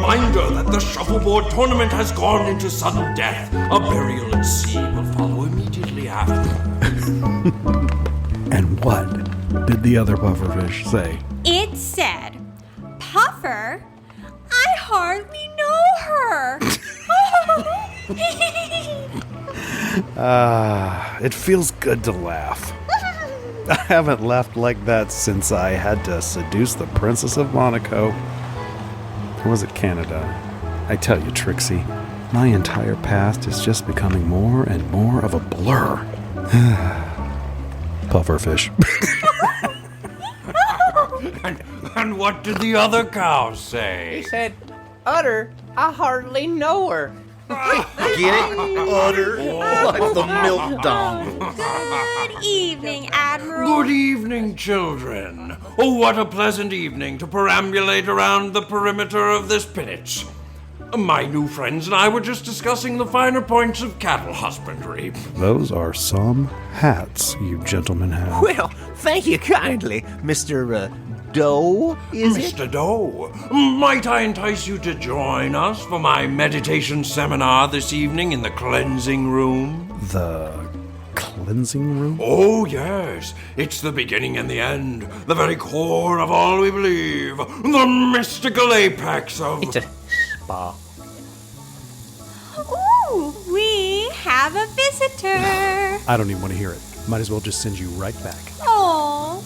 reminder that the shuffleboard tournament has gone into sudden death. A burial at sea will follow immediately after. And what did the other pufferfish say? It said, Puffer, I hardly know her. It feels good to laugh. I haven't laughed like that since I had to seduce the Princess of Monaco. Or was it Canada? I tell you, Trixie, my entire past is just becoming more and more of a blur. Pufferfish. And what did the other cows say? He said, Udder, I hardly know her. Get it? Udder, like the milk dong. Good evening, Admiral. Good evening, children. Oh, what a pleasant evening to perambulate around the perimeter of this pinnance. My new friends and I were just discussing the finer points of cattle husbandry. Those are some hats you gentlemen have. Well, thank you kindly, Mr. Doe, is it? Mr. Doe, might I entice you to join us for my meditation seminar this evening in the cleansing room? The cleansing room? Oh, yes. It's the beginning and the end, the very core of all we believe, the mystical apex of... It's a spa. Ooh, we have a visitor. I don't even want to hear it. Might as well just send you right back. Oh,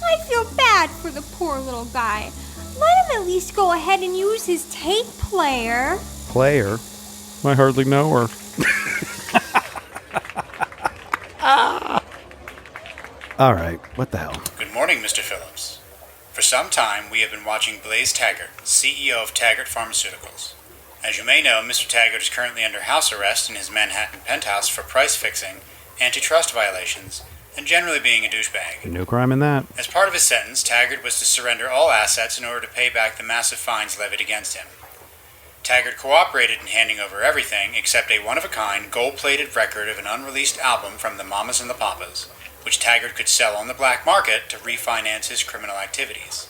I feel bad for the poor little guy. Let him at least go ahead and use his tape player. Player? I hardly know her. All right, what the hell? Good morning, Mr. Phillips. For some time, we have been watching Blaze Taggert, CEO of Taggert Pharmaceuticals. As you may know, Mr. Taggert is currently under house arrest in his Manhattan penthouse for price fixing, antitrust violations, and generally being a douchebag. No crime in that. As part of his sentence, Taggert was to surrender all assets in order to pay back the massive fines levied against him. Taggert cooperated in handing over everything except a one-of-a-kind, gold-plated record of an unreleased album from the Mamas and the Papas, which Taggert could sell on the black market to refinance his criminal activities.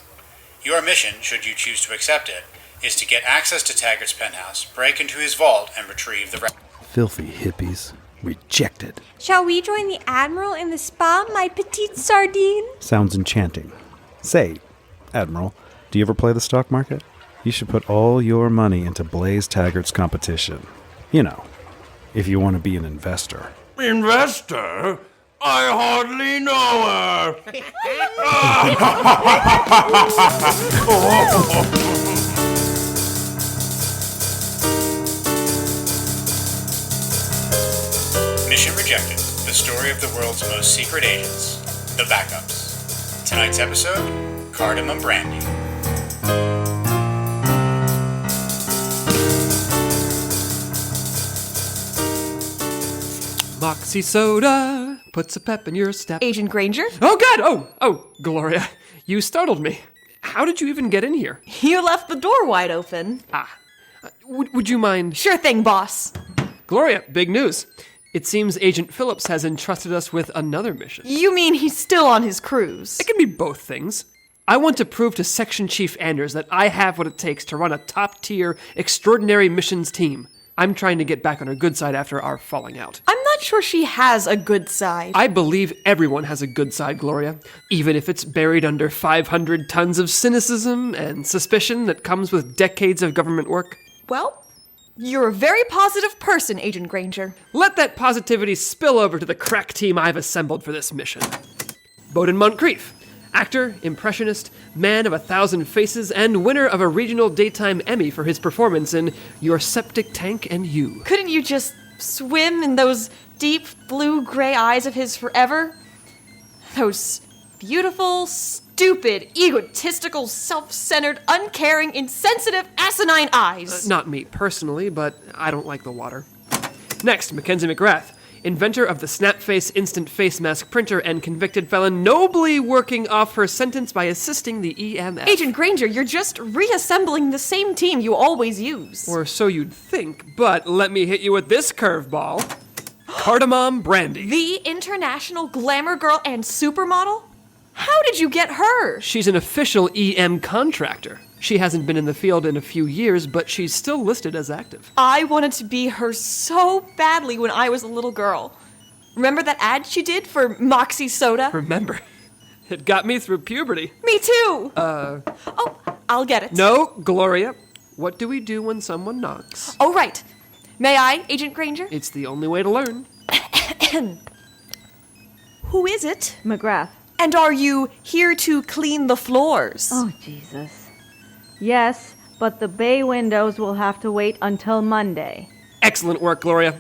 Your mission, should you choose to accept it, is to get access to Taggert's penthouse, break into his vault, and retrieve the record. Filthy hippies. Rejected. Shall we join the Admiral in the spa, my petite sardine? Sounds enchanting. Say, Admiral, do you ever play the stock market? You should put all your money into Blaze Taggert's competition. You know, if you want to be an investor. Investor? I hardly know her. Mission Rejected, the story of the world's most secret agents, the backups. Tonight's episode, Cardamom Brandy. Moxie soda puts a pep in your step. Agent Granger? Oh, God! Oh, Gloria, you startled me. How did you even get in here? You left the door wide open. Would you mind... Sure thing, boss. Gloria, big news. It seems Agent Phillips has entrusted us with another mission. You mean he's still on his cruise? It can be both things. I want to prove to Section Chief Anders that I have what it takes to run a top-tier, extraordinary missions team. I'm trying to get back on her good side after our falling out. I'm not sure she has a good side. I believe everyone has a good side, Gloria, even if it's buried under 500 tons of cynicism and suspicion that comes with decades of government work. Well, you're a very positive person, Agent Granger. Let that positivity spill over to the crack team I've assembled for this mission. Bowden Montcrief, actor, impressionist, man of 1,000 faces, and winner of a regional daytime Emmy for his performance in Your Septic Tank and You. Couldn't you just swim in those deep blue-gray eyes of his forever? Those beautiful, stupid, egotistical, self-centered, uncaring, insensitive, asinine eyes. Not me personally, but I don't like the water. Next, Mackenzie McGrath, inventor of the Snapface instant face mask printer and convicted felon nobly working off her sentence by assisting the EMF. Agent Granger, you're just reassembling the same team you always use. Or so you'd think, but let me hit you with this curveball. Cardamom Brandy. The international glamour girl and supermodel? How did you get her? She's an official EM contractor. She hasn't been in the field in a few years, but she's still listed as active. I wanted to be her so badly when I was a little girl. Remember that ad she did for Moxie Soda? Remember, it got me through puberty. Me too! Oh, I'll get it. No, Gloria. What do we do when someone knocks? Oh, right. May I, Agent Granger? It's the only way to learn. Who is it? McGrath. And are you here to clean the floors? Oh, Jesus. Yes, but the bay windows will have to wait until Monday. Excellent work, Gloria.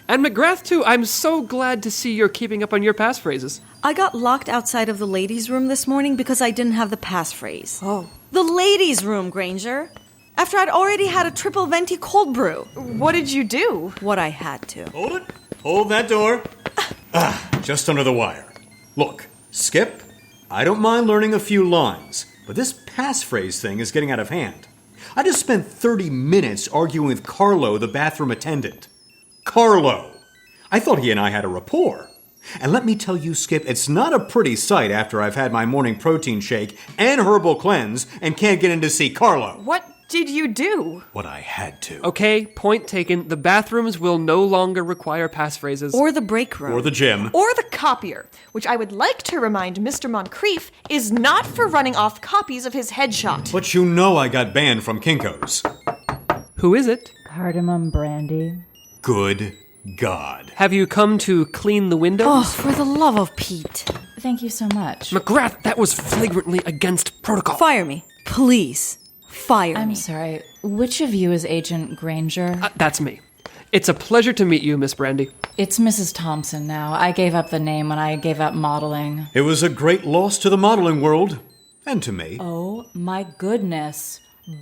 And McGrath, too. I'm so glad to see you're keeping up on your passphrases. I got locked outside of the ladies' room this morning because I didn't have the passphrase. Oh. The ladies' room, Granger. After I'd already had a triple venti cold brew. What did you do? What I had to. Hold it. Hold that door. Just under the wire. Look, Skip, I don't mind learning a few lines, but this passphrase thing is getting out of hand. I just spent 30 minutes arguing with Carlo, the bathroom attendant. Carlo! I thought he and I had a rapport. And let me tell you, Skip, it's not a pretty sight after I've had my morning protein shake and herbal cleanse and can't get in to see Carlo. What did you do? What I had to. Okay, point taken. The bathrooms will no longer require passphrases. Or the break room. Or the gym. Or the copier, which I would like to remind Mr. Montcrief is not for running off copies of his headshot. But you know I got banned from Kinko's. Who is it? Cardamom Brandy. Good God. Have you come to clean the windows? Oh, for the love of Pete. Thank you so much. McGrath, that was flagrantly against protocol. Fire me. Please. Fire I'm me. sorry. Which of you is Agent Granger? That's me. It's a pleasure to meet you, Miss Brandy. It's Mrs. Thompson now. I gave up the name when I gave up modeling. It was a great loss to the modeling world. And to me. Oh, my goodness.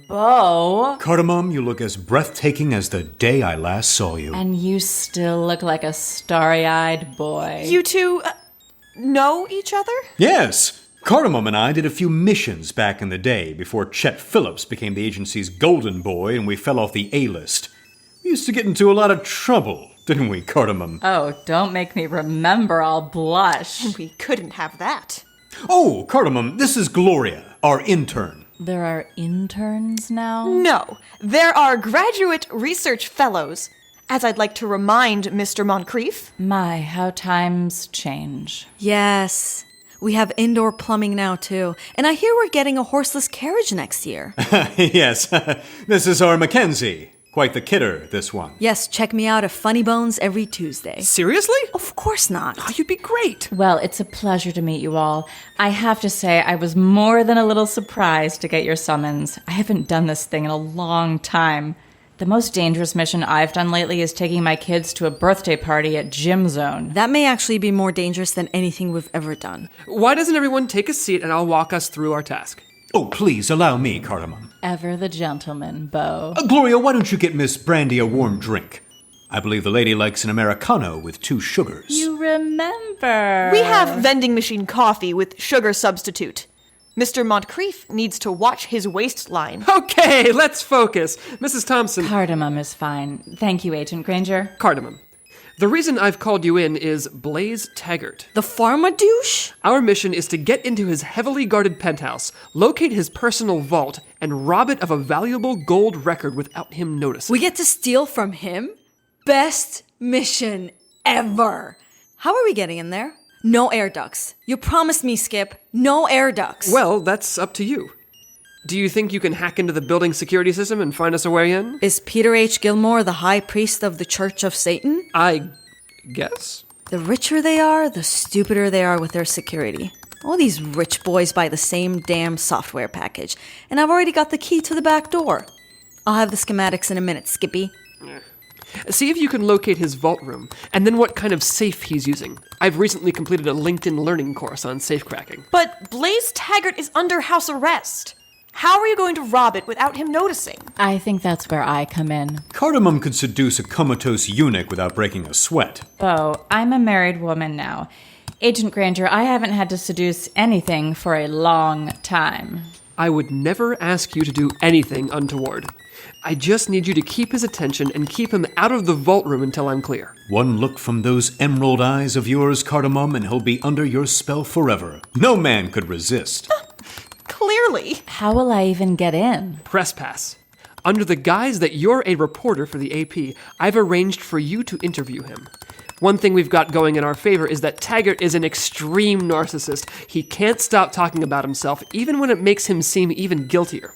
Bo. Cardamom, you look as breathtaking as the day I last saw you. And you still look like a starry-eyed boy. You two know each other? Yes. Cardamom and I did a few missions back in the day before Chet Phillips became the agency's golden boy and we fell off the A-list. We used to get into a lot of trouble, didn't we, Cardamom? Oh, don't make me remember. I'll blush. We couldn't have that. Oh, Cardamom, this is Gloria, our intern. There are interns now? No, there are graduate research fellows, as I'd like to remind Mr. Montcrief. My, how times change. Yes. We have indoor plumbing now, too. And I hear we're getting a horseless carriage next year. Yes, this is our Mackenzie. Quite the kidder, this one. Yes, check me out at Funny Bones every Tuesday. Seriously? Of course not. Oh, you'd be great. Well, it's a pleasure to meet you all. I have to say, I was more than a little surprised to get your summons. I haven't done this thing in a long time. The most dangerous mission I've done lately is taking my kids to a birthday party at Gym Zone. That may actually be more dangerous than anything we've ever done. Why doesn't everyone take a seat and I'll walk us through our task? Oh, please, allow me, Cardamom. Ever the gentleman, Bo. Gloria, why don't you get Miss Brandy a warm drink? I believe the lady likes an Americano with 2 sugars. You remember. We have vending machine coffee with sugar substitute. Mr. Montcrief needs to watch his waistline. Okay, let's focus. Mrs. Thompson. Cardamom is fine. Thank you, Agent Granger. Cardamom. The reason I've called you in is Blaze Taggert. The pharma douche? Our mission is to get into his heavily guarded penthouse, locate his personal vault, and rob it of a valuable gold record without him noticing. We get to steal from him? Best mission ever. How are we getting in there? No air ducts. You promised me, Skip. No air ducts. Well, that's up to you. Do you think you can hack into the building security system and find us a way in? Is Peter H. Gilmore the high priest of the Church of Satan? I guess. The richer they are, the stupider they are with their security. All these rich boys buy the same damn software package, and I've already got the key to the back door. I'll have the schematics in a minute, Skippy. See if you can locate his vault room, and then what kind of safe he's using. I've recently completed a LinkedIn learning course on safecracking. But Blaze Taggert is under house arrest. How are you going to rob it without him noticing? I think that's where I come in. Cardamom could seduce a comatose eunuch without breaking a sweat. Bo, I'm a married woman now. Agent Granger, I haven't had to seduce anything for a long time. I would never ask you to do anything untoward. I just need you to keep his attention and keep him out of the vault room until I'm clear. One look from those emerald eyes of yours, Cardamom, and he'll be under your spell forever. No man could resist. clearly. How will I even get in? Press pass. Under the guise that you're a reporter for the AP, I've arranged for you to interview him. One thing we've got going in our favor is that Taggert is an extreme narcissist. He can't stop talking about himself, even when it makes him seem even guiltier.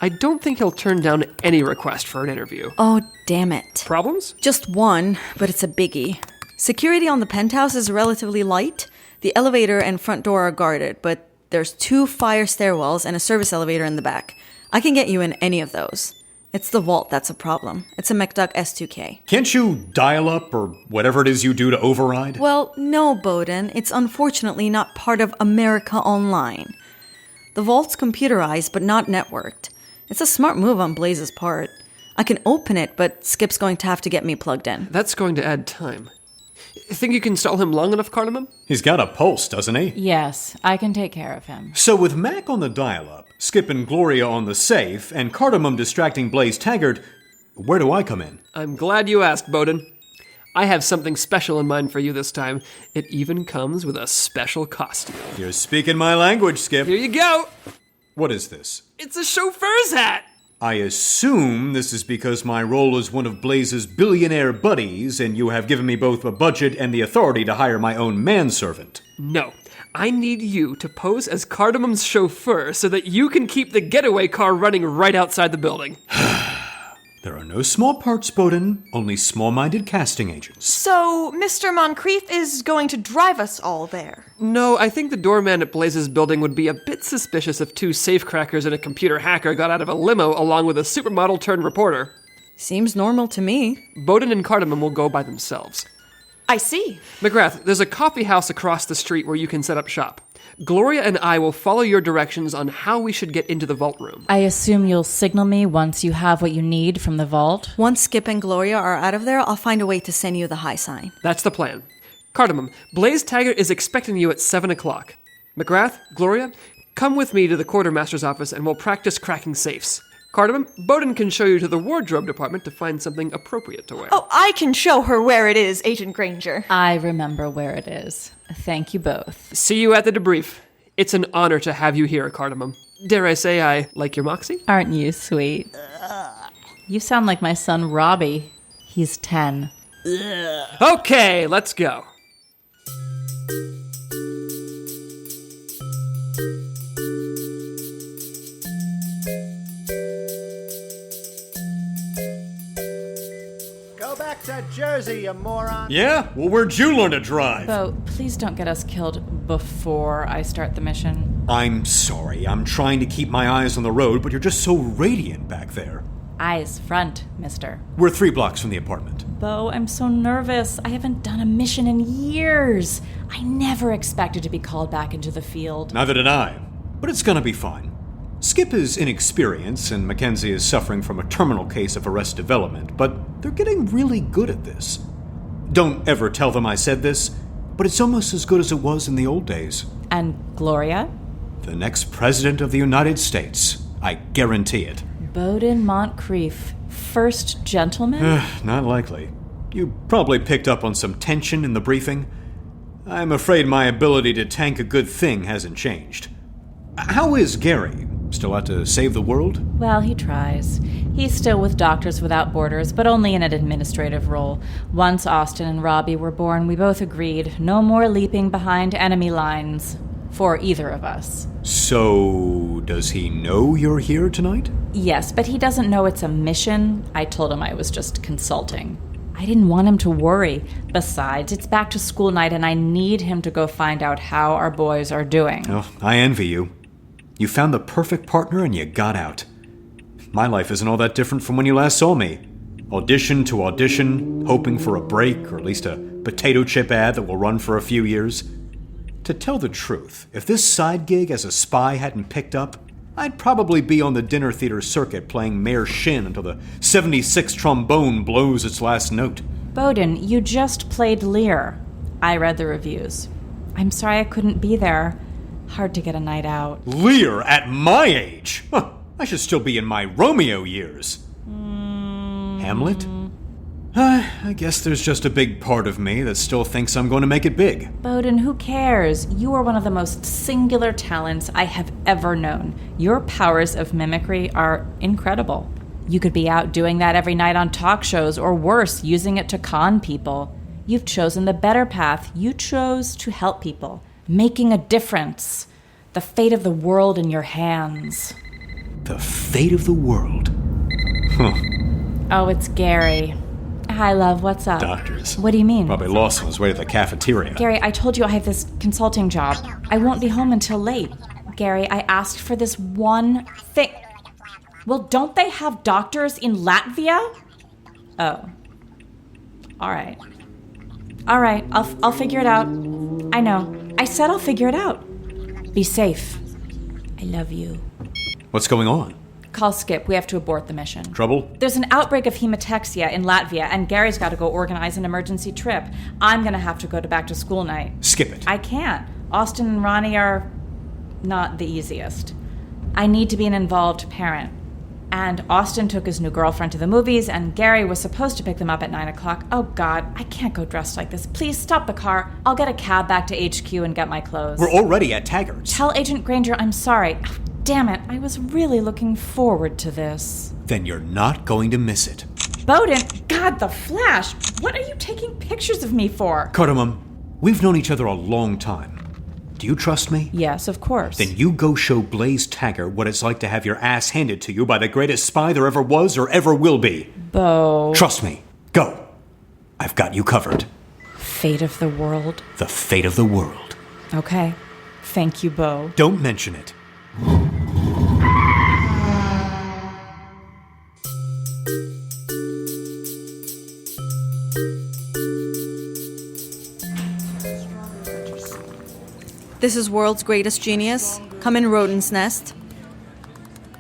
I don't think he'll turn down any request for an interview. Oh, damn it. Problems? Just one, but it's a biggie. Security on the penthouse is relatively light. The elevator and front door are guarded, but there's 2 fire stairwells and a service elevator in the back. I can get you in any of those. It's the vault that's a problem. It's a McDuck S2K. Can't you dial up or whatever it is you do to override? Well, no, Bowden. It's unfortunately not part of America Online. The vault's computerized, but not networked. It's a smart move on Blaze's part. I can open it, but Skip's going to have to get me plugged in. That's going to add time. Think you can stall him long enough, Cardamom? He's got a pulse, doesn't he? Yes, I can take care of him. So with Mac on the dial-up, Skip and Gloria on the safe, and Cardamom distracting Blaze Taggert, where do I come in? I'm glad you asked, Bowden. I have something special in mind for you this time. It even comes with a special costume. You're speaking my language, Skip. Here you go. What is this? It's a chauffeur's hat. I assume this is because my role is one of Blaze's billionaire buddies, and you have given me both a budget and the authority to hire my own manservant. No. I need you to pose as Cardamom's chauffeur so that you can keep the getaway car running right outside the building. There are no small parts, Bowden, only small-minded casting agents. So, Mr. Montcrief is going to drive us all there. No, I think the doorman at Blaze's building would be a bit suspicious if 2 safecrackers and a computer hacker got out of a limo along with a supermodel-turned-reporter. Seems normal to me. Bowden and Cardamom will go by themselves. I see. McGrath, there's a coffee house across the street where you can set up shop. Gloria and I will follow your directions on how we should get into the vault room. I assume you'll signal me once you have what you need from the vault? Once Skip and Gloria are out of there, I'll find a way to send you the high sign. That's the plan. Cardamom, Blaze Taggert is expecting you at 7 o'clock. McGrath, Gloria, come with me to the quartermaster's office and we'll practice cracking safes. Cardamom, Bowden can show you to the wardrobe department to find something appropriate to wear. Oh, I can show her where it is, Agent Granger. I remember where it is. Thank you both. See you at the debrief. It's an honor to have you here, Cardamom. Dare I say I like your moxie? Aren't you sweet? You sound like my son Robbie. He's 10. Okay, let's go. Go back to Jersey, you moron. Yeah? Well, where'd you learn to drive? Bo, please don't get us killed before I start the mission. I'm sorry. I'm trying to keep my eyes on the road, but you're just so radiant back there. Eyes front, mister. We're 3 blocks from the apartment. Bo, I'm so nervous. I haven't done a mission in years. I never expected to be called back into the field. Neither did I. But it's gonna be fine. Skip is inexperienced, and Mackenzie is suffering from a terminal case of arrest development, but they're getting really good at this. Don't ever tell them I said this, but it's almost as good as it was in the old days. And Gloria? The next president of the United States. I guarantee it. Bowden Montcrief, first gentleman? Not likely. You probably picked up on some tension in the briefing. I'm afraid my ability to tank a good thing hasn't changed. How is Gary? Still out to save the world? Well, he tries. He's still with Doctors Without Borders, but only in an administrative role. Once Austin and Robbie were born, we both agreed no more leaping behind enemy lines. For either of us. So, does he know you're here tonight? Yes, but he doesn't know it's a mission. I told him I was just consulting. I didn't want him to worry. Besides, it's back to school night and I need him to go find out how our boys are doing. Oh, I envy you. You found the perfect partner and you got out. My life isn't all that different from when you last saw me. Audition to audition, hoping for a break or at least a potato chip ad that will run for a few years. To tell the truth, if this side gig as a spy hadn't picked up, I'd probably be on the dinner theater circuit playing Mayor Shin until the 76th trombone blows its last note. Bowden, you just played Lear. I read the reviews. I'm sorry I couldn't be there. Hard to get a night out. Lear at my age? Huh, I should still be in my Romeo years. Hamlet? I guess there's just a big part of me that still thinks I'm going to make it big. Bowden, who cares? You are one of the most singular talents I have ever known. Your powers of mimicry are incredible. You could be out doing that every night on talk shows, or worse, using it to con people. You've chosen the better path. You chose to help people, making a difference. The fate of the world in your hands. The fate of the world? Huh. Oh, it's Gary. Hi, love. What's up? Doctors. What do you mean? Probably lost on his way to the cafeteria. Gary, I told you I have this consulting job. I won't be home until late. Gary, I asked for this one thing. Well, don't they have doctors in Latvia? Oh. All right. I'll figure it out. I know. I said I'll figure it out. Be safe. I love you. What's going on? Call Skip. We have to abort the mission. Trouble? There's an outbreak of hematexia in Latvia, and Gary's got to go organize an emergency trip. I'm going to have to go to back-to-school night. Skip it. I can't. Austin and Ronnie are not the easiest. I need to be an involved parent. And Austin took his new girlfriend to the movies, and Gary was supposed to pick them up at 9 o'clock. Oh, God, I can't go dressed like this. Please stop the car. I'll get a cab back to HQ and get my clothes. We're already at Taggert's. Tell Agent Granger I'm sorry. Oh, damn it, I was really looking forward to this. Then you're not going to miss it. Bowden, God, the flash. What are you taking pictures of me for? Cardamom, we've known each other a long time. Do you trust me? Yes, of course. Then you go show Blaze Taggert what it's like to have your ass handed to you by the greatest spy there ever was or ever will be. Bo. Trust me. Go. I've got you covered. Fate of the world. The fate of the world. Okay. Thank you, Bo. Don't mention it. This is World's Greatest Genius. Come in, Rodent's Nest.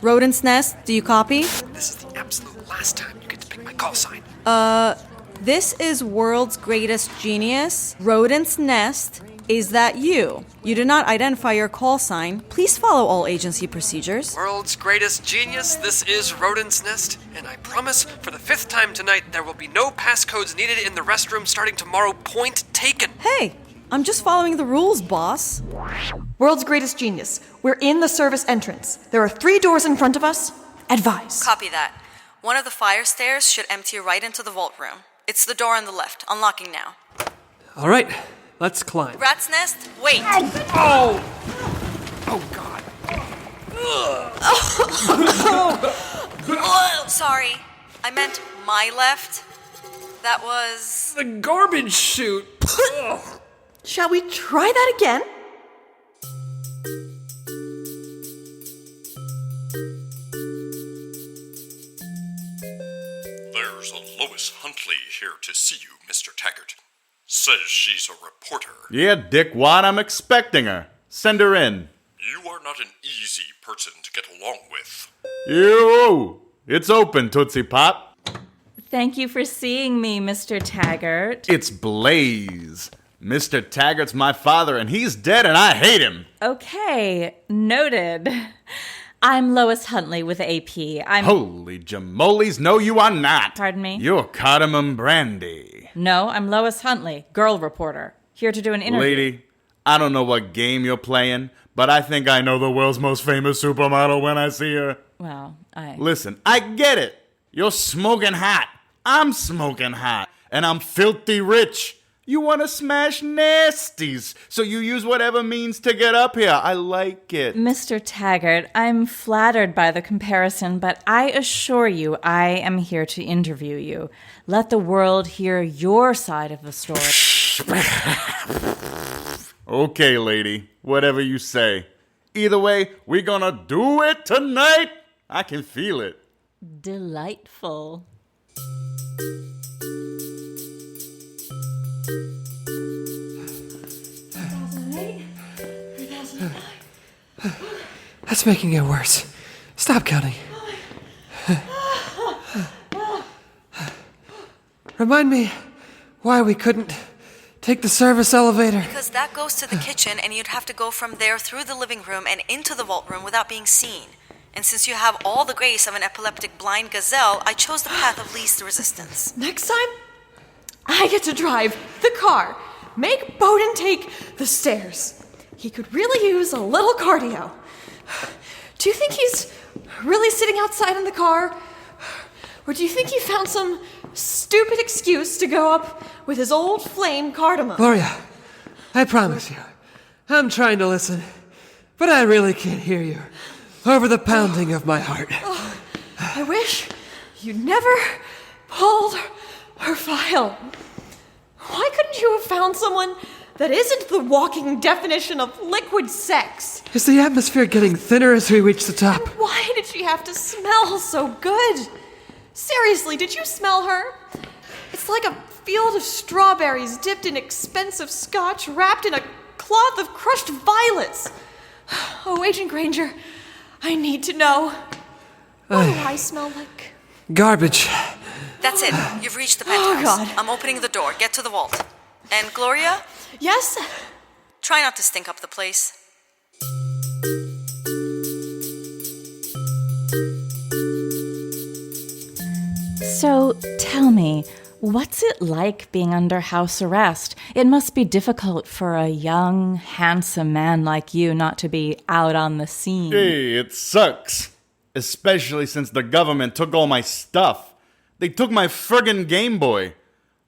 Rodent's Nest, do you copy? This is the absolute last time you get to pick my call sign. This is World's Greatest Genius. Rodent's Nest. Is that you? You did not identify your call sign. Please follow all agency procedures. World's greatest genius, this is Rodent's Nest, and I promise for the 5th time tonight there will be no passcodes needed in the restroom starting tomorrow. Point taken. Hey, I'm just following the rules, boss. World's greatest genius. We're in the service entrance. There are 3 doors in front of us. Advise. Copy that. One of the fire stairs should empty right into the vault room. It's the door on the left. Unlocking now. All right, let's climb. Rat's Nest, wait. Oh! Oh, God. Oh, sorry. I meant my left. That was... The garbage chute. Shall we try that again? There's a Lois Huntley here to see you, Mr. Taggert. Says she's a reporter. Yeah, Dickwad, I'm expecting her. Send her in. You are not an easy person to get along with. You! It's open, Tootsie Pop. Thank you for seeing me, Mr. Taggert. It's Blaze. Mr. Taggert's my father, and he's dead, and I hate him. Okay, noted. I'm Lois Huntley with AP. Holy jamolies, no you are not. Pardon me? You're Cardamom Brandy. No, I'm Lois Huntley, girl reporter. Here to do an interview. Lady, I don't know what game you're playing, but I think I know the world's most famous supermodel when I see her. Well, Listen, I get it. You're smoking hot. I'm smoking hot. And I'm filthy rich. You want to smash nasties, so you use whatever means to get up here. I like it. Mr. Taggert, I'm flattered by the comparison, but I assure you I am here to interview you. Let the world hear your side of the story. Okay, lady. Whatever you say. Either way, we're gonna do it tonight. I can feel it. Delightful. That's making it worse. Stop counting. Remind me why we couldn't take the service elevator. Because that goes to the kitchen, and you'd have to go from there through the living room and into the vault room without being seen. And since you have all the grace of an epileptic blind gazelle, I chose the path of least resistance. Next time, I get to drive the car. Make Bowden take the stairs. He could really use a little cardio. Do you think he's really sitting outside in the car? Or do you think he found some stupid excuse to go up with his old flame Cardamom? Gloria, I promise you, I'm trying to listen, but I really can't hear you over the pounding of my heart. Oh, I wish you never pulled her file. Why couldn't you have found someone that isn't the walking definition of liquid sex? Is the atmosphere getting thinner as we reach the top? And why did she have to smell so good? Seriously, did you smell her? It's like a field of strawberries dipped in expensive scotch wrapped in a cloth of crushed violets. Oh, Agent Granger, I need to know. What do I smell like? Garbage. That's it. You've reached the penthouse. God. I'm opening the door. Get to the vault. And Gloria? Yes? Try not to stink up the place. So, tell me, what's it like being under house arrest? It must be difficult for a young, handsome man like you not to be out on the scene. Hey, it sucks. Especially since the government took all my stuff. They took my friggin' Game Boy.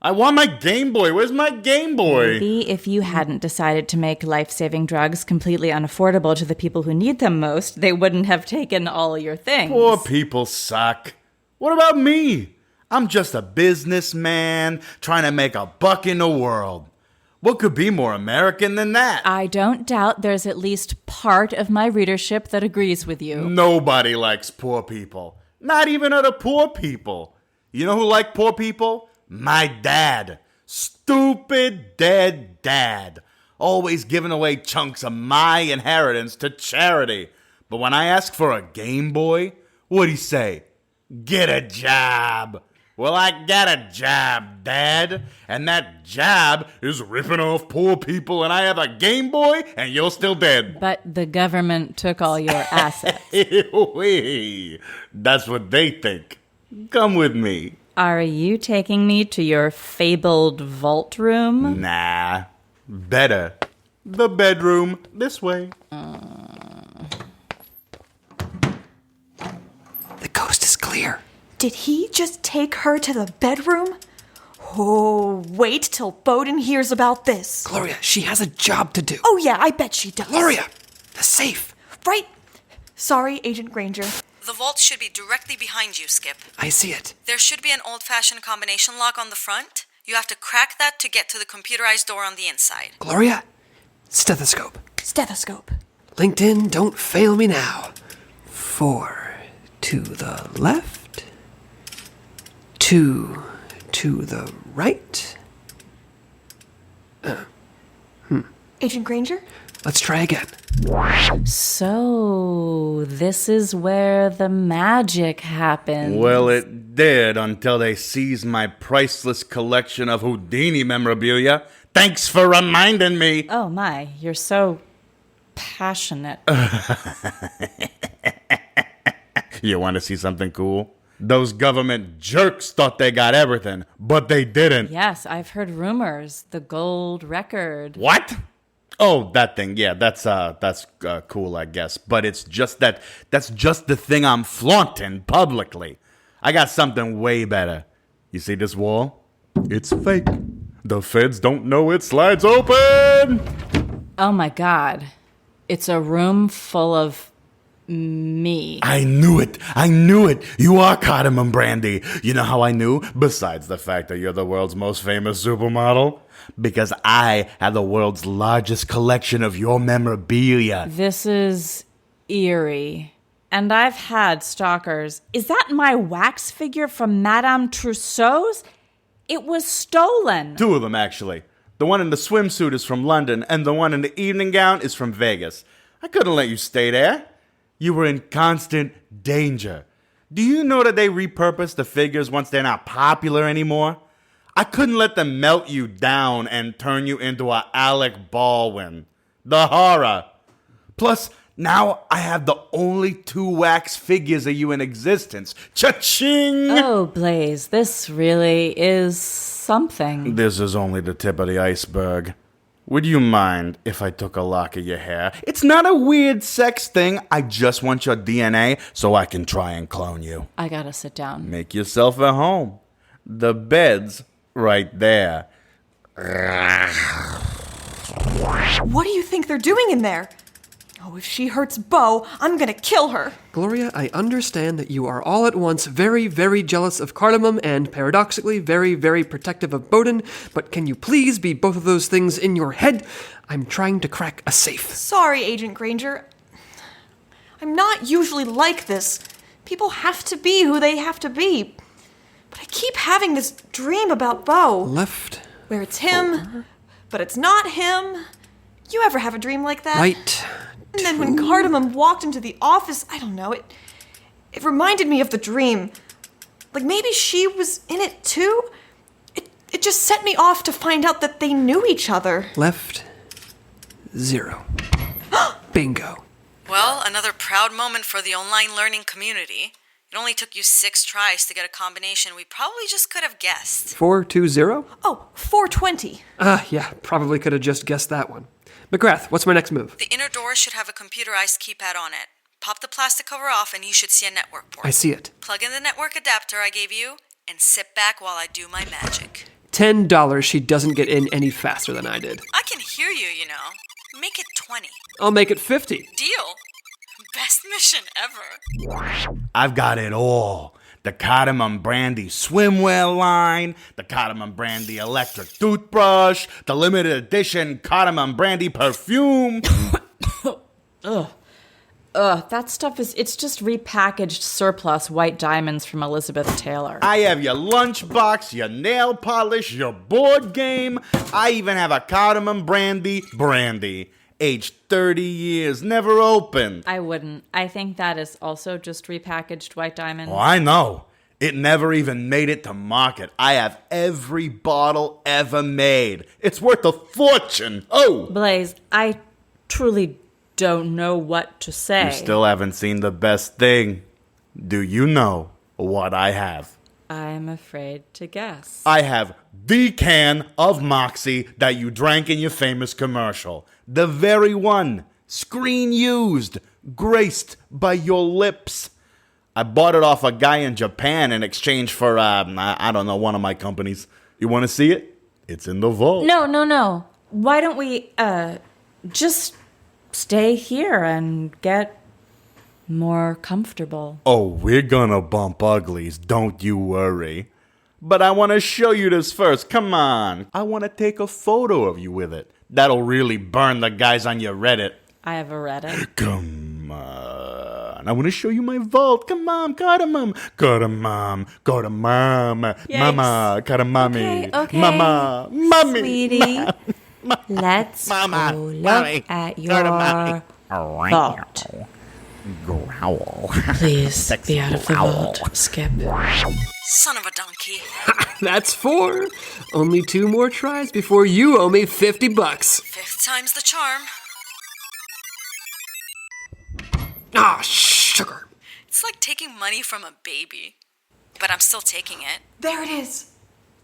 I want my Game Boy. Where's my Game Boy? Maybe if you hadn't decided to make life-saving drugs completely unaffordable to the people who need them most, they wouldn't have taken all your things. Poor people suck. What about me? I'm just a businessman trying to make a buck in the world. What could be more American than that? I don't doubt there's at least part of my readership that agrees with you. Nobody likes poor people. Not even other poor people. You know who like poor people? My dad. Stupid dead dad. Always giving away chunks of my inheritance to charity. But when I ask for a Game Boy, what'd he say? Get a job. Well, I got a job, Dad. And that job is ripping off poor people, and I have a Game Boy, and you're still dead. But the government took all your assets. That's what they think. Come with me. Are you taking me to your fabled vault room? Nah. Better. The bedroom. This way. The coast is clear. Did he just take her to the bedroom? Oh, wait till Bowden hears about this. Gloria, she has a job to do. Oh yeah, I bet she does. Gloria, the safe. Right. Sorry, Agent Granger. The vault should be directly behind you, Skip. I see it. There should be an old-fashioned combination lock on the front. You have to crack that to get to the computerized door on the inside. Gloria, stethoscope. Stethoscope. LinkedIn, don't fail me now. 4 to the left. 2 to the right. Agent Granger? Let's try again. So, this is where the magic happens. Well, it did until they seized my priceless collection of Houdini memorabilia. Thanks for reminding me. Oh my, you're so passionate. You want to see something cool? Those government jerks thought they got everything, but they didn't. Yes, I've heard rumors. The gold record. What? Oh, that thing. Yeah, that's cool, I guess. But it's just that's just the thing I'm flaunting publicly. I got something way better. You see this wall? It's fake. The feds don't know it slides open. Oh my god. It's a room full of me. I knew it. You are Cardamom Brandy. You know how I knew? Besides the fact that you're the world's most famous supermodel. Because I have the world's largest collection of your memorabilia. This is eerie. And I've had stalkers. Is that my wax figure from Madame Trousseau's? It was stolen. 2 of them, actually. The one in the swimsuit is from London, and the one in the evening gown is from Vegas. I couldn't let you stay there. You were in constant danger. Do you know that they repurpose the figures once they're not popular anymore? I couldn't let them melt you down and turn you into a Alec Baldwin. The horror. Plus, Now I have the only 2 wax figures of you in existence. Cha-ching! Oh, Blaze, this really is something. This is only the tip of the iceberg. Would you mind if I took a lock of your hair? It's not a weird sex thing. I just want your DNA so I can try and clone you. I gotta sit down. Make yourself at home. The bed's right there. What do you think they're doing in there? Oh, if she hurts Bo, I'm gonna kill her. Gloria, I understand that you are all at once very, very jealous of Cardamom and, paradoxically, very, very protective of Bowden, but can you please be both of those things in your head? I'm trying to crack a safe. Sorry, Agent Granger. I'm not usually like this. People have to be who they have to be. But I keep having this dream about Bo. Left. Where it's him, but it's not him. You ever have a dream like that? Right. And then when Cardamom walked into the office, I don't know, it reminded me of the dream. Like maybe she was in it too? It just set me off to find out that they knew each other. Left. 0. Bingo. Well, another proud moment for the online learning community. It only took you 6 tries to get a combination we probably just could have guessed. 420? Oh, 420. Yeah, probably could have just guessed that one. McGrath, what's my next move? The inner door should have a computerized keypad on it. Pop the plastic cover off and you should see a network port. I see it. Plug in the network adapter I gave you and sit back while I do my magic. $10 she doesn't get in any faster than I did. I can hear you, you know. Make it 20. I'll make it 50. Deal. Best mission ever. I've got it all. The Cardamom Brandy swimwear line, the Cardamom Brandy electric toothbrush, the limited edition Cardamom Brandy perfume. That stuff it's just repackaged surplus white diamonds from Elizabeth Taylor. I have your lunchbox, your nail polish, your board game. I even have a Cardamom Brandy. Aged 30 years, never opened. I wouldn't. I think that is also just repackaged white diamonds. Oh, I know. It never even made it to market. I have every bottle ever made. It's worth a fortune. Oh! Blaze, I truly don't know what to say. You still haven't seen the best thing. Do you know what I have? I'm afraid to guess. I have the can of Moxie that you drank in your famous commercial. The very one, screen used, graced by your lips. I bought it off a guy in Japan in exchange for, I don't know, one of my companies. You want to see it? It's in the vault. No. Why don't we, just stay here and get more comfortable? Oh, we're gonna bump uglies, don't you worry. But I want to show you this first. Come on. I want to take a photo of you with it. That'll really burn the guys on your Reddit. I have a Reddit. Come on. I want to show you my vault. Come on, Cardamom. Cardamom. Yikes. Mama. Cardamommy. Okay. Mama. Mommy. Sweetie, let's Mama. go look Mommy. at your vault. Growl. Please be out of the vault, Skip. Son of a donkey. That's 4. Only 2 more tries before you owe me $50. 5th time's the charm. Ah, sugar. It's like taking money from a baby. But I'm still taking it. There it is.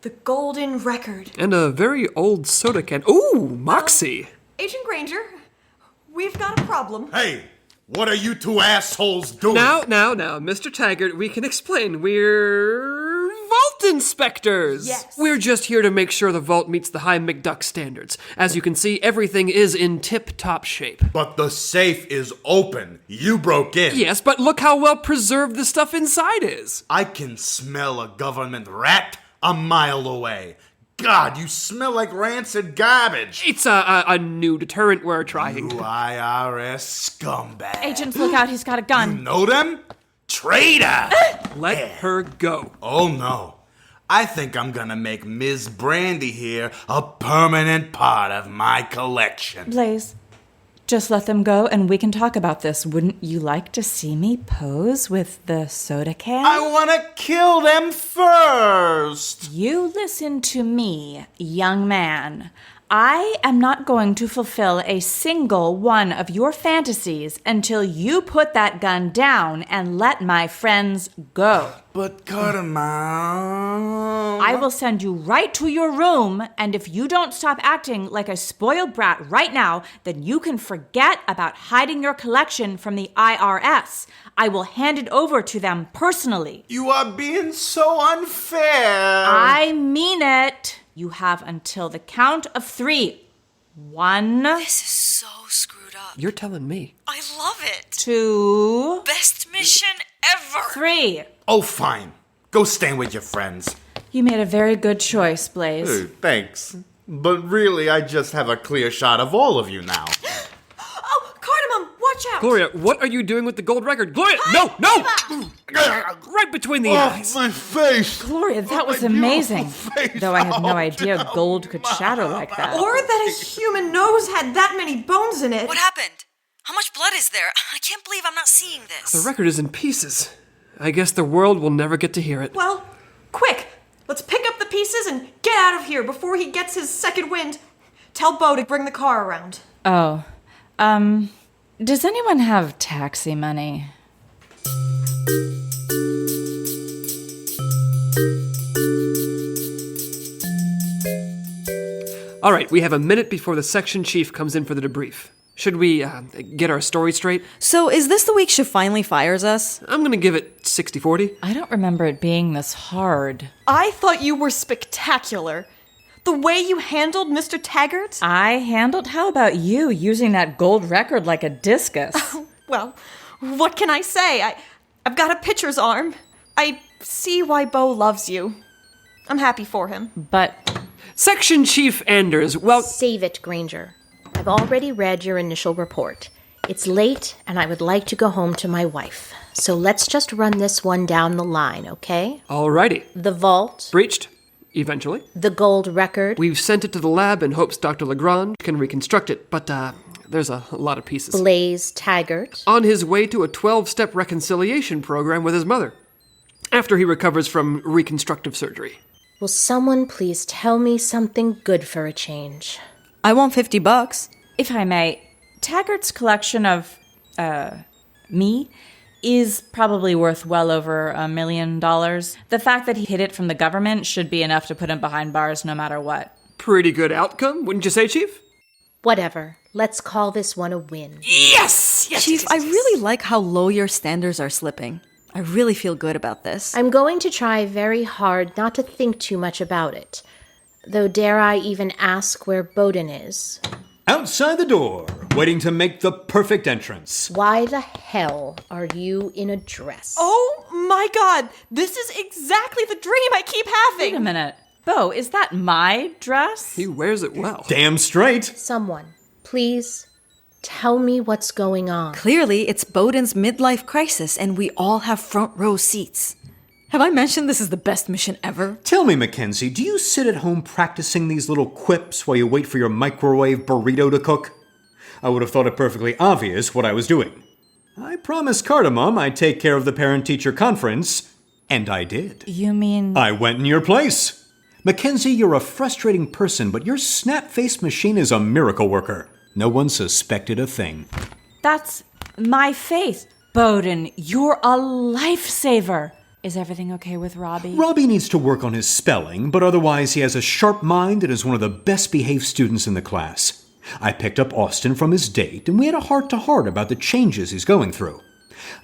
The golden record. And a very old soda can. Ooh, Moxie. Agent Granger, we've got a problem. Hey, what are you 2 assholes doing? Now, Mr. Taggert, we can explain. We're vault inspectors. Yes. We're just here to make sure the vault meets the high McDuck standards. As you can see, everything is in tip-top shape. But the safe is open. You broke in. Yes, but look how well preserved the stuff inside is. I can smell a government rat a mile away. God, you smell like rancid garbage. It's a new deterrent we're trying. You IRS scumbag. Agents, look out, he's got a gun. You know them? Traitor! Let her go. Oh no. I think I'm gonna make Ms. Brandy here a permanent part of my collection. Blaze, just let them go and we can talk about this. Wouldn't you like to see me pose with the soda can? I wanna kill them first! You listen to me, young man. I am not going to fulfill a single one of your fantasies until you put that gun down and let my friends go. But Cardamom... I will send you right to your room, and if you don't stop acting like a spoiled brat right now, then you can forget about hiding your collection from the IRS. I will hand it over to them personally. You are being so unfair. I mean it. You have until the count of 3. 1. This is so screwed up. You're telling me. I love it. 2. Best mission ever. 3. Oh, fine. Go stand with your friends. You made a very good choice, Blaze. Hey, thanks. But really, I just have a clear shot of all of you now. Oh, Cardamom, watch out! Gloria, what are you doing with the gold record? Gloria, no! Right between the eyes. My face! Gloria, that was amazing. Though I had no idea gold could shatter like that. Or that a human nose had that many bones in it. What happened? How much blood is there? I can't believe I'm not seeing this. The record is in pieces. I guess the world will never get to hear it. Well, quick! Let's pick up the pieces and get out of here before he gets his second wind. Tell Bo to bring the car around. Oh, does anyone have taxi money? All right, we have a minute before the section chief comes in for the debrief. Should we get our story straight? So is this the week she finally fires us? I'm going to give it 60-40. I don't remember it being this hard. I thought you were spectacular. The way you handled Mr. Taggert? I handled? How about you using that gold record like a discus? Well, what can I say? I've got a pitcher's arm. I see why Bo loves you. I'm happy for him. But... Section Chief Anders, well... Save it, Granger. I've already read your initial report. It's late, and I would like to go home to my wife. So let's just run this one down the line, okay? Alrighty. The vault. Breached. Eventually. The gold record. We've sent it to the lab in hopes Dr. Legrange can reconstruct it, but, there's a lot of pieces. Blaze Taggert. On his way to a 12-step reconciliation program with his mother. After he recovers from reconstructive surgery. Will someone please tell me something good for a change? I want $50. If I may, Taggert's collection of, me is probably worth well over $1 million. The fact that he hid it from the government should be enough to put him behind bars no matter what. Pretty good outcome, wouldn't you say, Chief? Whatever. Let's call this one a win. Yes! Chief, I really like how low your standards are slipping. I really feel good about this. I'm going to try very hard not to think too much about it. Though dare I even ask where Bowden is? Outside the door, waiting to make the perfect entrance. Why the hell are you in a dress? Oh my god, this is exactly the dream I keep having! Wait a minute. Bo, is that my dress? He wears it well. Damn straight. Someone, please, tell me what's going on. Clearly, it's Bowden's midlife crisis, and we all have front row seats. Have I mentioned this is the best mission ever? Tell me, Mackenzie, do you sit at home practicing these little quips while you wait for your microwave burrito to cook? I would have thought it perfectly obvious what I was doing. I promised Cardamom I'd take care of the parent-teacher conference, and I did. You mean... I went in your place. Mackenzie, you're a frustrating person, but your snap-face machine is a miracle worker. No one suspected a thing. That's my faith. Bowden, you're a lifesaver. Is everything okay with Robbie? Robbie needs to work on his spelling, but otherwise he has a sharp mind and is one of the best behaved students in the class. I picked up Austin from his date, and we had a heart-to-heart about the changes he's going through.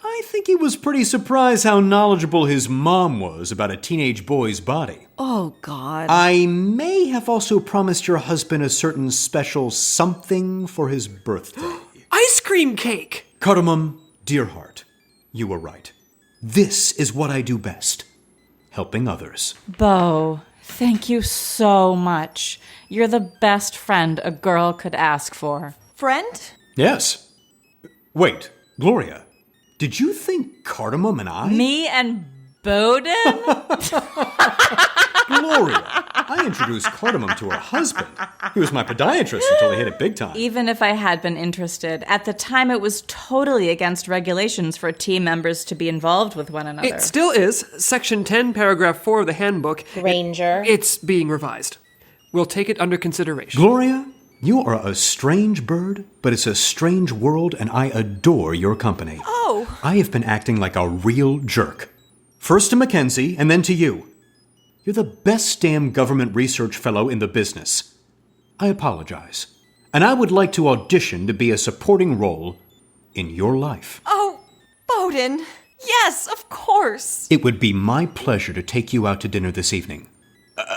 I think he was pretty surprised how knowledgeable his mom was about a teenage boy's body. Oh, God. I may have also promised your husband a certain special something for his birthday. Ice cream cake! Cardamom, dear heart, you were right. This is what I do best. Helping others. Bo, thank you so much. You're the best friend a girl could ask for. Friend? Yes. Wait, Gloria, did you think Cardamom and I... Me and Bowden? Gloria, I introduced Cardamom to her husband. He was my podiatrist until he hit it big time. Even if I had been interested, at the time it was totally against regulations for team members to be involved with one another. It still is. Section 10, paragraph 4 of the handbook. Granger. It's being revised. We'll take it under consideration. Gloria, you are a strange bird, but it's a strange world, and I adore your company. Oh. I have been acting like a real jerk. First to Mackenzie, and then to you. You're the best damn government research fellow in the business. I apologize. And I would like to audition to be a supporting role in your life. Oh, Bowden. Yes, of course. It would be my pleasure to take you out to dinner this evening.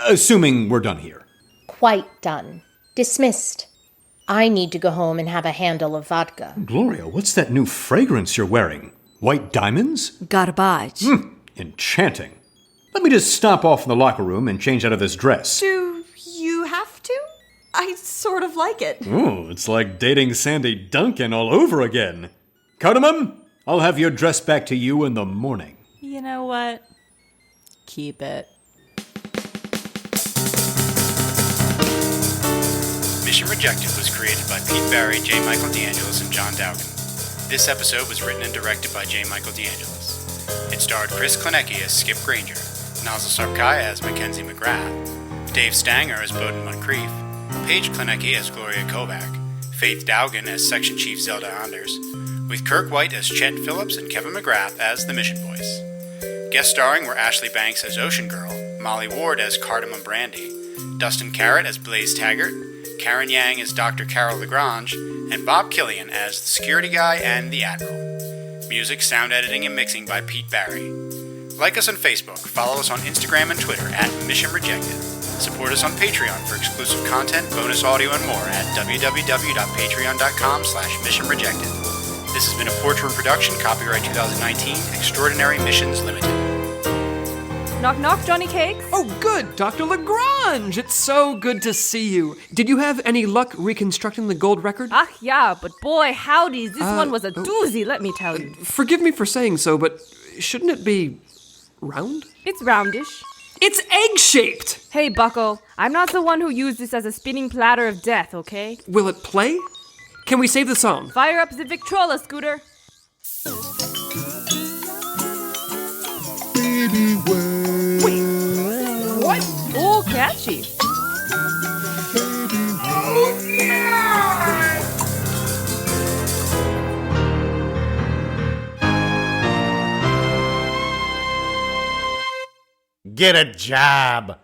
Assuming we're done here. Quite done. Dismissed. I need to go home and have a handle of vodka. Gloria, what's that new fragrance you're wearing? White diamonds? Garbage. Enchanting. Let me just stop off in the locker room and change out of this dress. Do you have to? I sort of like it. Oh, it's like dating Sandy Duncan all over again. Cardamom, I'll have your dress back to you in the morning. You know what? Keep it. Mission Rejected was created by Pete Barry, J. Michael DeAngelis, and John Dowgin. This episode was written and directed by J. Michael DeAngelis. It starred Chris Klaniecki as Skip Granger, Nazli Sarpkaya as Mackenzie McGrath, Dave Stanger as Bowden Montcrief, Paige Klaniecki as Gloria Kovak, Faith Dowgin as Section Chief Zelda Anders, with Kirk White as Chet Phillips and Kevin McGrath as the Mission Voice. Guest starring were Ashley Banks as Ocean Girl, Molly Ward as Cardamom Brandy, Dustin Karrat as Blaze Taggert, Karen Yang as Dr. Karol Legrange, and Bob Killion as the security guy and the Admiral. Music, sound editing, and mixing by Pete Barry. Like us on Facebook, follow us on Instagram and Twitter at Mission Rejected. Support us on Patreon for exclusive content, bonus audio, and more at www.patreon.com/missionrejected. This has been a Portrait production, copyright 2019, Extraordinary Missions Limited. Knock knock, Johnny Cakes? Oh, good, Dr. Legrange! It's so good to see you. Did you have any luck reconstructing the gold record? Ach, yeah, but boy, howdy, this one was a doozy, let me tell you. Forgive me for saying so, but shouldn't it be round? It's roundish. It's egg-shaped! Hey, Bucko, I'm not the one who used this as a spinning platter of death, okay? Will it play? Can we save the song? Fire up the Victrola, Scooter. Baby, wait, what? Oh, catchy. Get a job.